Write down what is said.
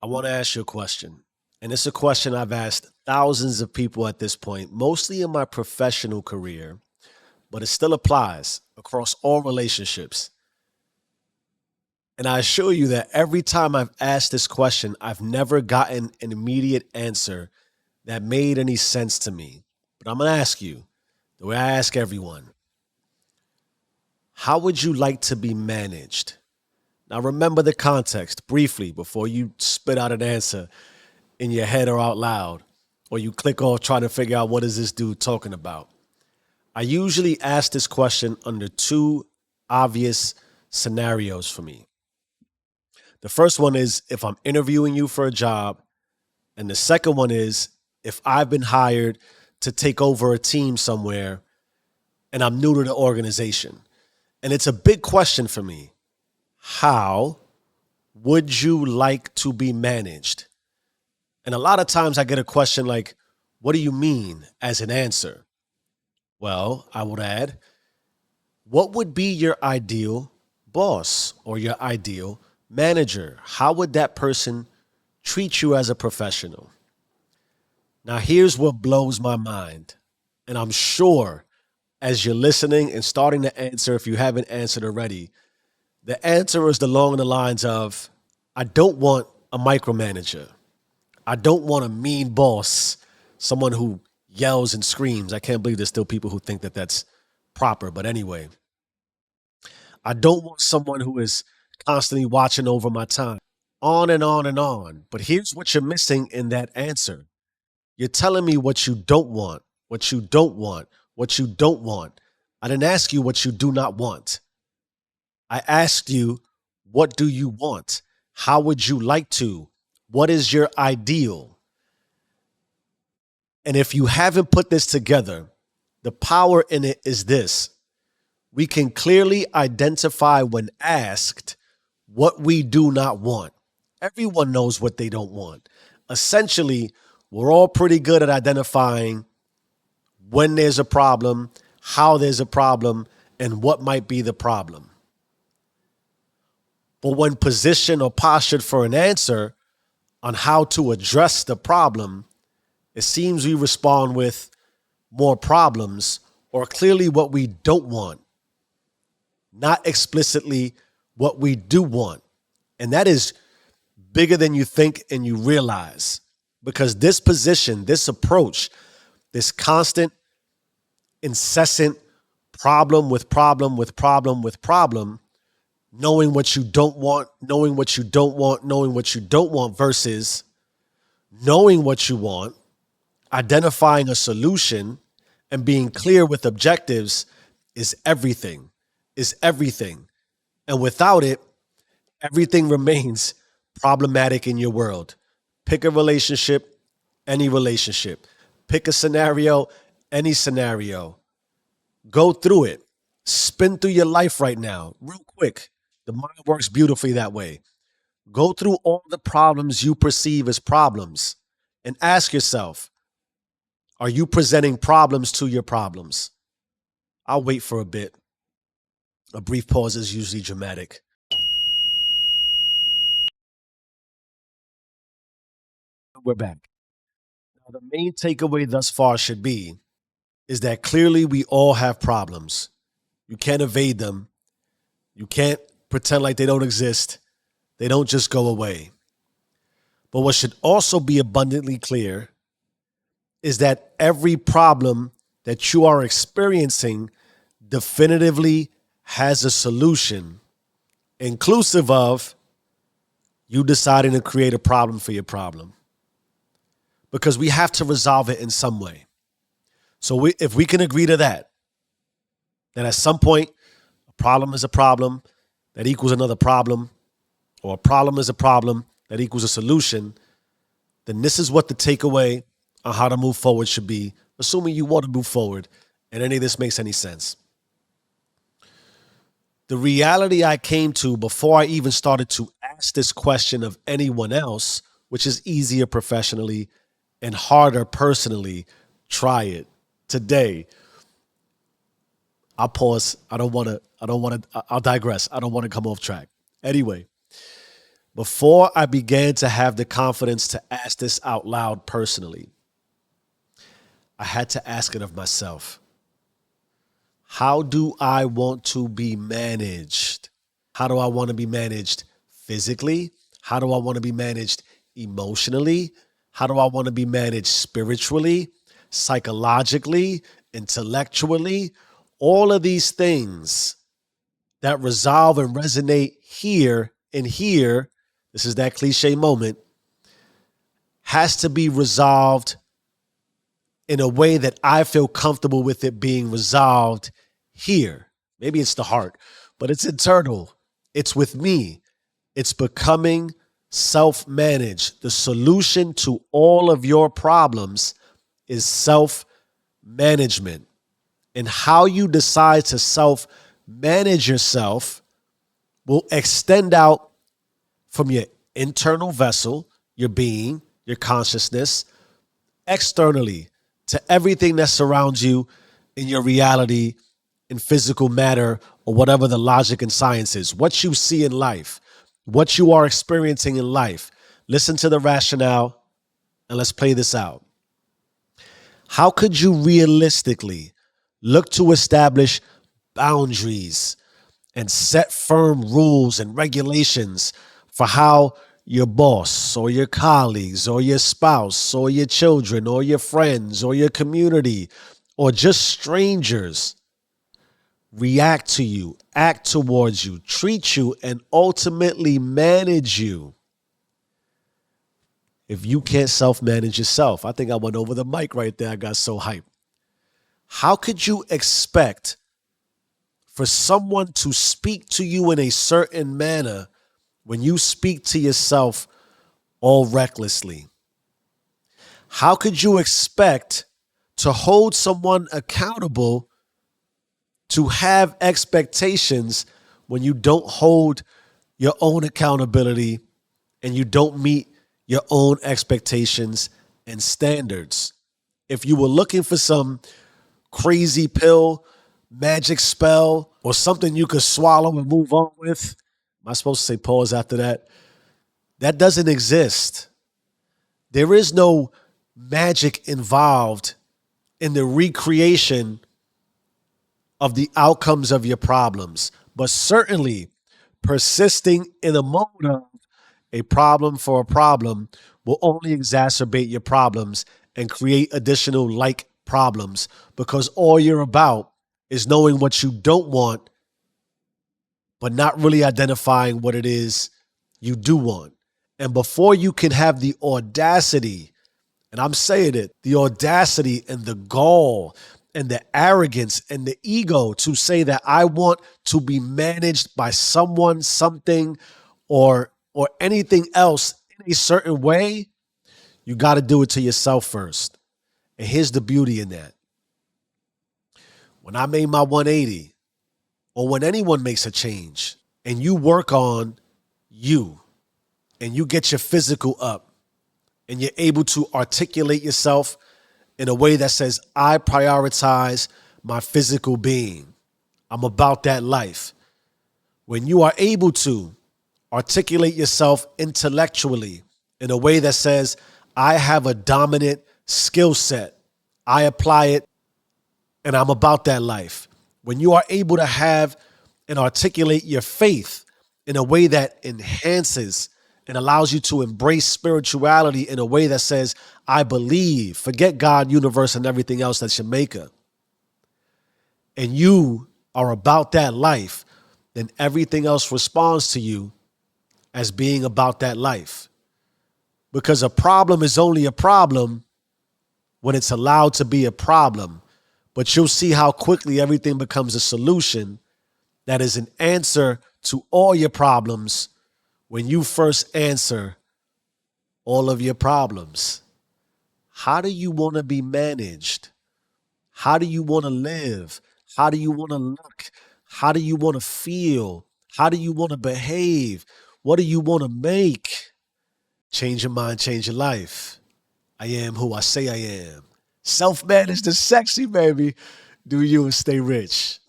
I want to ask you a question. And it's a question I've asked thousands of people at this point, mostly in my professional career, but it still applies across all relationships. And I assure you that every time I've asked this question, I've never gotten an immediate answer that made any sense to me. But I'm going to ask you the way I ask everyone: how would you like to be managed? Now, remember the context briefly before you spit out an answer in your head or out loud, or you click off trying to figure out what is this dude talking about. I usually ask this question under two obvious scenarios for me. The first one is if I'm interviewing you for a job, and the second one is if I've been hired to take over a team somewhere and I'm new to the organization. And it's a big question for me. How would you like to be managed? And a lot of times I get a question like, what do you mean as an answer? Well, I would add, what would be your ideal boss or your ideal manager? How would that person treat you as a professional? Now, here's what blows my mind. And I'm sure as you're listening and starting to answer, if you haven't answered already, the answer is along the lines of, I don't want a micromanager. I don't want a mean boss, someone who yells and screams. I can't believe there's still people who think that that's proper. But anyway, I don't want someone who is constantly watching over my time. On and on and on. But here's what you're missing in that answer. You're telling me what you don't want, what you don't want, what you don't want. I didn't ask you what you do not want. I asked you, what do you want? How would you like to? What is your ideal? And if you haven't put this together, the power in it is this: we can clearly identify when asked what we do not want. Everyone knows what they don't want. Essentially, we're all pretty good at identifying when there's a problem, how there's a problem, and what might be the problem. But when positioned or postured for an answer on how to address the problem, it seems we respond with more problems or clearly what we don't want, not explicitly what we do want. And that is bigger than you think and you realize, because this position, this approach, this constant, incessant problem with problem with problem with problem, knowing what you don't want, knowing what you don't want, knowing what you don't want versus knowing what you want, identifying a solution, and being clear with objectives is everything, is everything. And without it, everything remains problematic in your world. Pick a relationship, any relationship. Pick a scenario, any scenario. Go through it. Spin through your life right now, real quick. The mind works beautifully that way. Go through all the problems you perceive as problems and ask yourself, are you presenting problems to your problems? I'll wait for a bit. A brief pause is usually dramatic. We're back. Now, the main takeaway thus far should be is that clearly we all have problems. You can't evade them. You can't pretend like they don't exist. They don't just go away. But what should also be abundantly clear is that every problem that you are experiencing definitively has a solution, inclusive of you deciding to create a problem for your problem. Because we have to resolve it in some way. So if we can agree to that, then at some point, a problem is a problem that equals another problem, or a problem is a problem that equals a solution, then this is what the takeaway on how to move forward should be, assuming you want to move forward and any of this makes any sense. The reality I came to before I even started to ask this question of anyone else, which is easier professionally and harder personally, try it today. I'll pause. I don't want to, I'll digress. I don't want to come off track. Anyway, Before I began to have the confidence to ask this out loud personally, I had to ask it of myself. How do I want to be managed? How do I want to be managed physically? How do I want to be managed emotionally? How do I want to be managed spiritually, psychologically, intellectually? All of these things that resolve and resonate here and here, this is that cliche moment, has to be resolved in a way that I feel comfortable with it being resolved here. Maybe it's the heart, but it's internal. It's with me. It's becoming self managed. The solution to all of your problems is self management. And how you decide to self manage yourself will extend out from your internal vessel, your being, your consciousness, externally to everything that surrounds you in your reality, in physical matter, or whatever the logic and science is. What you see in life, what you are experiencing in life. Listen to the rationale and let's play this out. How could you realistically look to establish boundaries and set firm rules and regulations for how your boss or your colleagues or your spouse or your children or your friends or your community or just strangers react to you, act towards you, treat you, and ultimately manage you if you can't self manage yourself? I think I went over the mic right there. I got so hyped. How could you expect for someone to speak to you in a certain manner when you speak to yourself all recklessly? How could you expect to hold someone accountable to have expectations when you don't hold your own accountability and you don't meet your own expectations and standards? If you were looking for some crazy pill, magic spell, or something you could swallow and move on with, am I supposed to say pause after that? That doesn't exist. There is no magic involved in the recreation of the outcomes of your problems, but certainly persisting in a mode of a problem for a problem will only exacerbate your problems and create additional like problems because all you're about is knowing what you don't want, but not really identifying what it is you do want. And before you can have the audacity, and I'm saying it, the audacity and the gall and the arrogance and the ego to say that I want to be managed by someone, something, or anything else in a certain way, you got to do it to yourself first. And here's the beauty in that. When I made my 180, or when anyone makes a change, and you work on you, and you get your physical up, and you're able to articulate yourself in a way that says, I prioritize my physical being. I'm about that life. When you are able to articulate yourself intellectually in a way that says, I have a dominant skill set, I apply it, and I'm about that life. When you are able to have and articulate your faith in a way that enhances and allows you to embrace spirituality in a way that says, I believe, forget God, universe, and everything else that's your maker, and you are about that life, then everything else responds to you as being about that life. Because a problem is only a problem when it's allowed to be a problem. But you'll see how quickly everything becomes a solution that is an answer to all your problems when you first answer all of your problems. How do you want to be managed? How do you want to live? How do you want to look? How do you want to feel? How do you want to behave? What do you want to make? Change your mind, change your life. I am who I say I am. Self-managed is sexy, baby. Do you and stay rich.